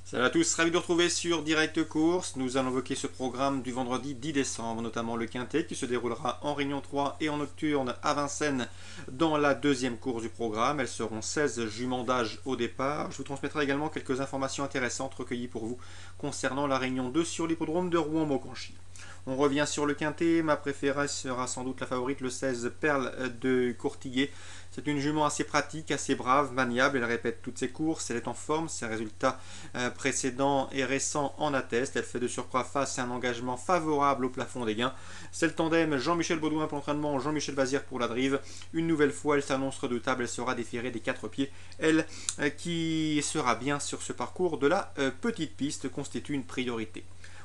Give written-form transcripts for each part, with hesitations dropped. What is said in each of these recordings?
Salut à tous, ravi de vous retrouver sur Direct Course. Nous allons évoquer ce programme du vendredi 10 décembre, notamment le Quintet qui se déroulera en Réunion 3 et en nocturne à Vincennes dans la deuxième course du programme. Elles seront 16 juments d'âge au départ. Je vous transmettrai également quelques informations intéressantes recueillies pour vous concernant la Réunion 2 sur l'hippodrome de Rouen-Maucanchy. On revient sur le Quintet. Ma préférée sera sans doute la favorite, le 16 Perle de Courtiguet. C'est une jument assez pratique, assez brave, maniable. Elle répète toutes ses courses, elle est en forme. Ses résultats précédents et récents en attestent. Elle fait de surcroît face à un engagement favorable au plafond des gains. C'est le tandem Jean-Michel Baudouin pour l'entraînement, Jean-Michel Bazir pour la drive. Une nouvelle fois, elle s'annonce redoutable. Elle sera déférée des 4 pieds. Elle, qui sera bien sur ce parcours de la petite piste, constitue une priorité.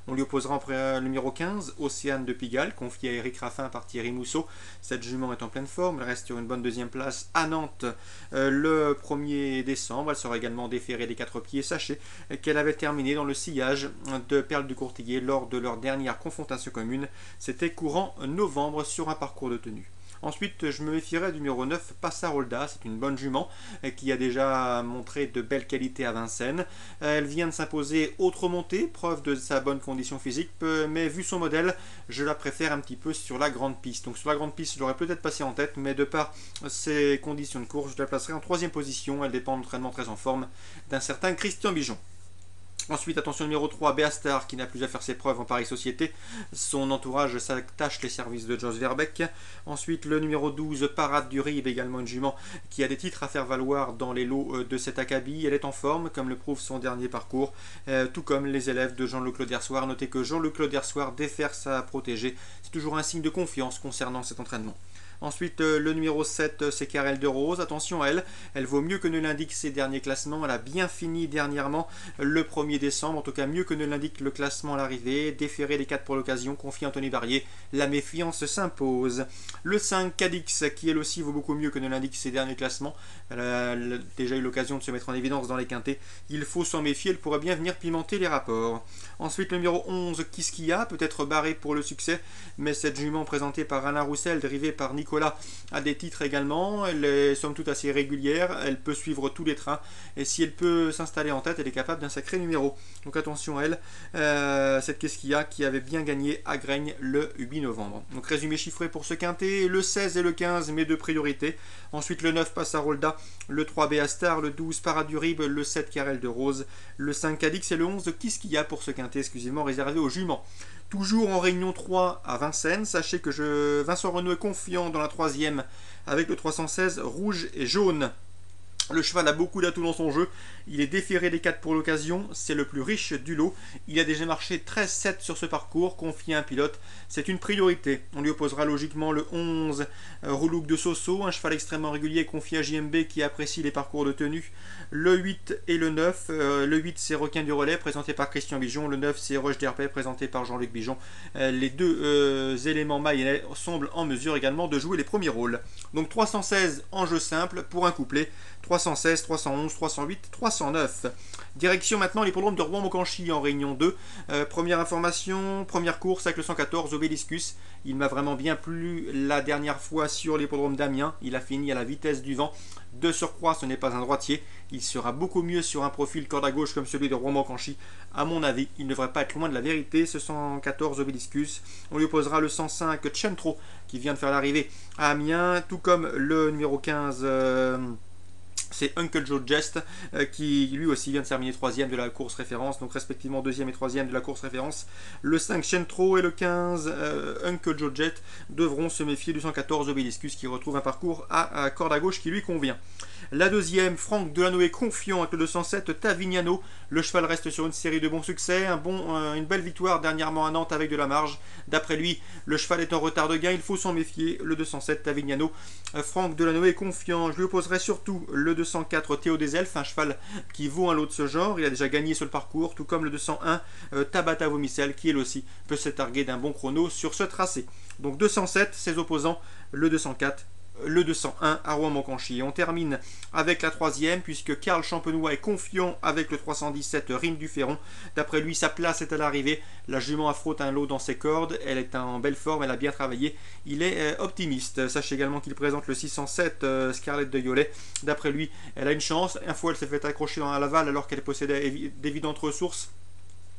On lui opposera le numéro 15, Océane de Pigalle, confié à Eric Raffin par Thierry Mousseau. Cette jument est en pleine forme, elle reste sur une bonne deuxième place à Nantes le 1er décembre. Elle sera également déférée des 4 pieds. Sachez qu'elle avait terminé dans le sillage de Perle du Courtiguet lors de leur dernière confrontation commune. C'était courant novembre sur un parcours de tenue. Ensuite, je me méfierai du numéro 9, Passarolda. C'est une bonne jument qui a déjà montré de belles qualités à Vincennes. Elle vient de s'imposer autre montée, preuve de sa bonne condition physique, mais vu son modèle, je la préfère un petit peu sur la grande piste. Donc sur la grande piste, je l'aurais peut-être passé en tête, mais de par ses conditions de course, je la placerai en 3e position. Elle dépend d'entraînement très en forme d'un certain Christian Bijon. Ensuite, attention numéro 3, Beastar, qui n'a plus à faire ses preuves en Paris Société. Son entourage s'attache les services de Jos Verbeek. Ensuite, le numéro 12, Parade du Rib, également une jument qui a des titres à faire valoir dans les lots de cet acabit. Elle est en forme, comme le prouve son dernier parcours, tout comme les élèves de Jean-Luc Laudersoir. Notez que Jean-Luc Laudersoir défère sa protégée. C'est toujours un signe de confiance concernant cet entraînement. Ensuite, le numéro 7, c'est Carrel de Rose. Attention à elle, elle vaut mieux que ne l'indiquent ses derniers classements. Elle a bien fini dernièrement le 1er décembre, en tout cas mieux que ne l'indique le classement à l'arrivée. Déféré des 4 pour l'occasion, confie Anthony Barrier. La méfiance s'impose. Le 5, Cadix, qui elle aussi vaut beaucoup mieux que ne l'indique ses derniers classements. Elle a déjà eu l'occasion de se mettre en évidence dans les quintés. Il faut s'en méfier, elle pourrait bien venir pimenter les rapports. Ensuite, le numéro 11, Kiskia, peut-être barré pour le succès, mais cette jument présentée par Alain Roussel, drivée par Nicolas a des titres également. Elle est somme toute assez régulière, elle peut suivre tous les trains et si elle peut s'installer en tête, elle est capable d'un sacré numéro. Donc attention à elle, cette Keskia qui avait bien gagné à Graigne le 8 novembre. Donc résumé chiffré pour ce quintet, le 16 et le 15, mes deux priorités. Ensuite le 9, Passarolda, le 3, Beastar, le 12, Parade du Rib, le 7, Carrel de Rose, le 5, Cadix et le 11, Kiskia pour ce quintet exclusivement réservé aux juments. Toujours en Réunion 3 à Vincennes, sachez que Vincent Renaud est confiant dans la 3e avec le 316 rouge et jaune. Le cheval a beaucoup d'atouts dans son jeu, il est déféré des 4 pour l'occasion, c'est le plus riche du lot. Il a déjà marché 13-7 sur ce parcours, confié à un pilote, c'est une priorité. On lui opposera logiquement le 11, Roulouk de Soso, un cheval extrêmement régulier confié à JMB qui apprécie les parcours de tenue. Le 8 et le 9, le 8 c'est Requin du Relais présenté par Christian Bijon, le 9 c'est Roche d'Herpet présenté par Jean-Luc Bijon. Les deux éléments mayennais semblent en mesure également de jouer les premiers rôles. Donc 316 en jeu simple pour un couplet. 316, 311, 308, 309. Direction maintenant l'hippodrome de Rouen-Maucanchy en Réunion 2. Première information, première course avec le 114 Obéliscus. Il m'a vraiment bien plu la dernière fois sur l'hippodrome d'Amiens. Il a fini à la vitesse du vent. De surcroît, ce n'est pas un droitier. Il sera beaucoup mieux sur un profil corde à gauche comme celui de Rouen-Maucanchy. À mon avis, il ne devrait pas être loin de la vérité, ce 114 Obéliscus. On lui opposera le 105 Chentro qui vient de faire l'arrivée à Amiens, tout comme le numéro 15... c'est Uncle Joe Jest qui lui aussi vient de terminer 3e de la course référence, donc respectivement 2e et 3e de la course référence. Le 5 Chentro et le 15 Uncle Joe Jest devront se méfier du 114 Obéliscus qui retrouve un parcours à corde à gauche qui lui convient. La deuxième, Franck Delano est confiant avec le 207 Tavignano. Le cheval reste sur une série de bons succès, une belle victoire dernièrement à Nantes avec de la marge. D'après lui, le cheval est en retard de gain, il faut s'en méfier. Le 207 Tavignano, Franck Delano est confiant. Je lui opposerai surtout le 204 Théo des Elfes, un cheval qui vaut un lot de ce genre. Il a déjà gagné sur le parcours, tout comme le 201 Tabata Vomicelle, qui elle aussi peut se targuer d'un bon chrono sur ce tracé. Donc 207, ses opposants, le 204 le 201 à Rouen-Monconchi. On termine avec la troisième puisque Karl Champenois est confiant avec le 317 Rime du Ferron. D'après lui, sa place est à l'arrivée. La jument affronte un lot dans ses cordes. Elle est en belle forme, elle a bien travaillé. Il est optimiste. Sachez également qu'il présente le 607 Scarlett de Yolet. D'après lui, elle a une chance. Une fois, elle s'est fait accrocher dans la Laval alors qu'elle possédait d'évidentes ressources.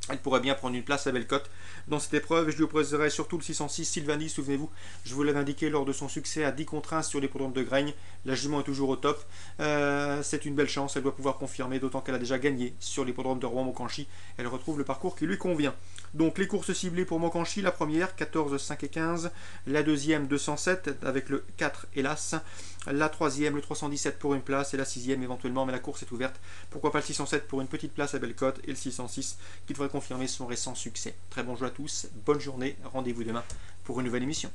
Elle pourrait bien prendre une place à Bellecote dans cette épreuve. Je lui opposerai surtout le 606 Sylvanie. Souvenez-vous, je vous l'avais indiqué lors de son succès à 10 contre 1 sur l'hippodrome de Graigne. La jument est toujours au top. C'est une belle chance, elle doit pouvoir confirmer, d'autant qu'elle a déjà gagné sur l'hippodrome de Rouen-Monconchi. Elle retrouve le parcours qui lui convient. Donc les courses ciblées pour Monconchi, la première 14, 5 et 15, la deuxième 207 avec le 4 hélas, la troisième le 317 pour une place et la sixième éventuellement, mais la course est ouverte. Pourquoi pas le 607 pour une petite place à Bellecote et le 606 qui devrait confirmer son récent succès. Très bon jeu à tous, bonne journée, rendez-vous demain pour une nouvelle émission.